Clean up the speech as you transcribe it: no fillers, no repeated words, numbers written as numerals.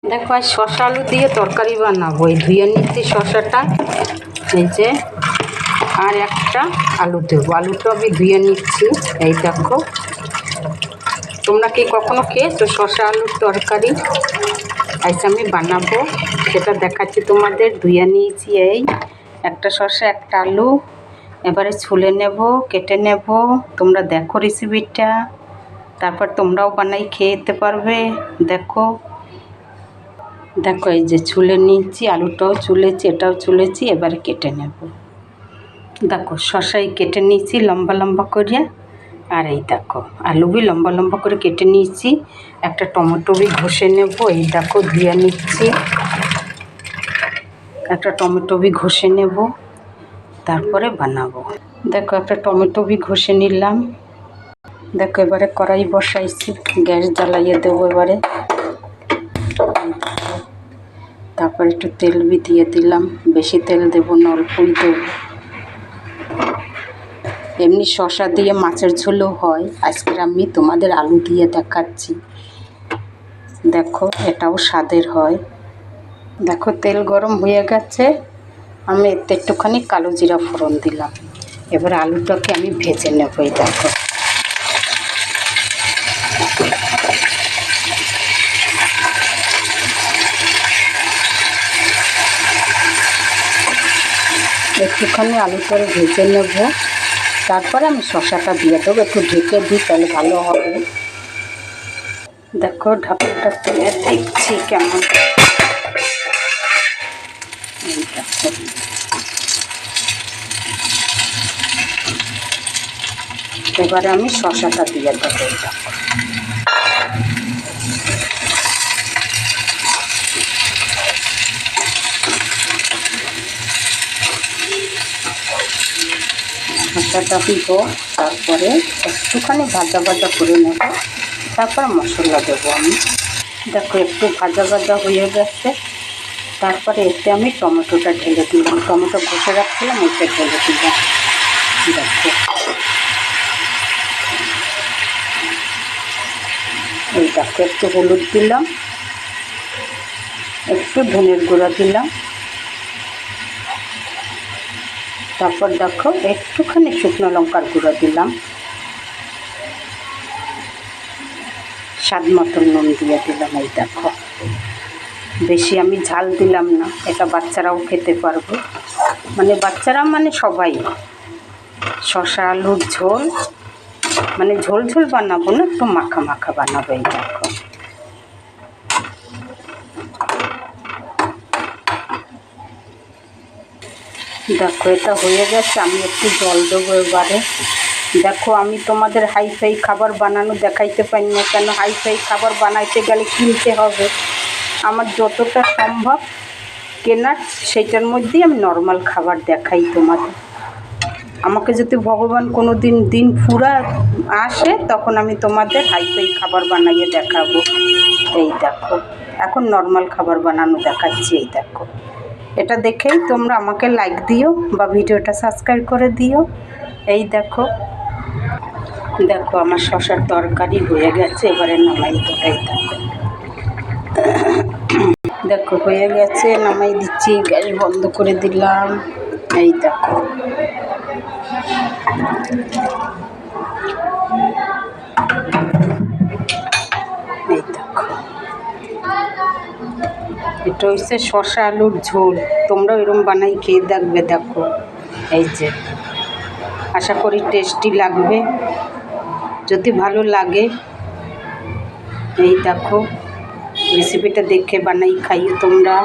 দেখো আজ শসা আলু দিয়ে তরকারি বানাবো। এই ধুয়ে নিচ্ছি শসাটা, এই যে, আর একটা আলু দেবো। আলুটা আমি ধুয়ে নিচ্ছি। এই দেখো, তোমরা কি কখনো খেয়েছো শসা আলুর তরকারি? আজ আমি বানাবো, সেটা দেখাচ্ছি তোমাদের। ধুয়ে নিয়েছি এই একটা শসা, একটা আলু। এবারে ছুলে নেব, কেটে নেব। তোমরা দেখো রেসিপিটা, তারপর তোমরাও বানাই খেতে পারবে। দেখো দেখো, এই যে ছুলে নিয়েছি, আলুটাও ছুলেছি, এটাও ছুলেছি। এবারে কেটে নেব। দেখো শসাই কেটে নিয়েছি লম্বা লম্বা করে। আর এই দেখো আলু বি লম্বা লম্বা করে কেটে নিয়েছি। একটা টমেটো বি ঘষে নেব। এই দেখো ধুয়ে নিচ্ছি, একটা টমেটো বি ঘষে নেব, তারপরে বানাবো। দেখো একটা টমেটো বি ঘষে নিলাম। দেখো এবারে কড়াই বসাইছি, গ্যাস জ্বালাইয়ে দেবো এবারে। তারপর একটু তেল বি দিয়ে দিলাম। বেশি তেল দেবো না, অল্পই দেবো। এমনি শসা দিয়ে মাছের ঝোলও হয়, আজকে আমি তোমাদের আলু দিয়ে দেখাচ্ছি। দেখো এটাও স্বাদের হয়। দেখো তেল গরম হয়ে গেছে, আমি এতে একটুখানি কালো জিরা ফোড়ন দিলাম। এবার আলুটাকে আমি ভেজে নেব। এই দেখো একটুখানি আলুটা ভেজে নেব, তারপরে আমি শসাটা দিয়ে দেবো। একটু ঢেকে দিই, তাহলে ভালো হবে। দেখো ঢাকনাটা তুলে দেখছি কেমন। এই দেখো এবারে আমি শসাটা দিয়ে দেবো। এই দেখো শসাটা দিব, তারপরে একটুখানি ভাজা ভাজা করে নেব, তারপর মশলা দেবো আমি। দেখো একটু ভাজা ভাজা হয়ে গেছে, তারপরে এতে আমি টমেটোটা ঢেলে দিলাম। টমেটো ঘষে রাখছিলাম, ওইটা ঢেলে দিলাম। দেখো এই দেখো একটু হলুদ দিলাম, একটু ধনের গুঁড়া দিলাম, তারপর দেখো একটুখানি শুকনো লঙ্কার গুঁড়ো দিলাম, স্বাদ মতন নুন দিয়ে দিলাম। এই দেখো বেশি আমি ঝাল দিলাম না, এটা বাচ্চারাও খেতে পারবে। মানে বাচ্চারা মানে সবাই। শসা আলুর ঝোল, মানে ঝোল ঝোল বানাবো না, একটু মাখা মাখা বানাবো। এই দেখো দেখো এটা হয়ে গেছে, আমি একটু জল দেবো এবারে। দেখো আমি তোমাদের হাইফাই খাবার বানানো দেখাইতে পারি না, কেন হাইফাই খাবার বানাইতে গেলে কিনতে হবে। আমার যতটা সম্ভব কেনার, সেইটার মধ্যেই আমি নর্মাল খাবার দেখাই তোমাদের। আমাকে যদি ভগবান কোনো দিন ফুরা আসে, তখন আমি তোমাদের হাইফাই খাবার বানাইয়ে দেখাবো। এই দেখো এখন নর্মাল খাবার বানানো দেখাচ্ছি। এই দেখো এটা দেখেই তোমরা আমাকে লাইক দিও বা ভিডিওটা সাবস্ক্রাইব করে দিও। এই দেখো দেখো আমার শসার তরকারি হয়ে গেছে, এবারে নামাই দেবো। এই দেখো দেখো হয়ে গেছে, নামাই দিচ্ছি, গ্যাস বন্ধ করে দিলাম। এই দেখো এই দেখো এটা হচ্ছে শসা আলুর ঝোল। তোমরা এরকম বানাই খেয়ে দেখবে। দেখো এই যে, আশা করি টেস্টি লাগবে। যদি ভালো লাগে, এই দেখো রেসিপিটা দেখে বানাই খাইও তোমরা।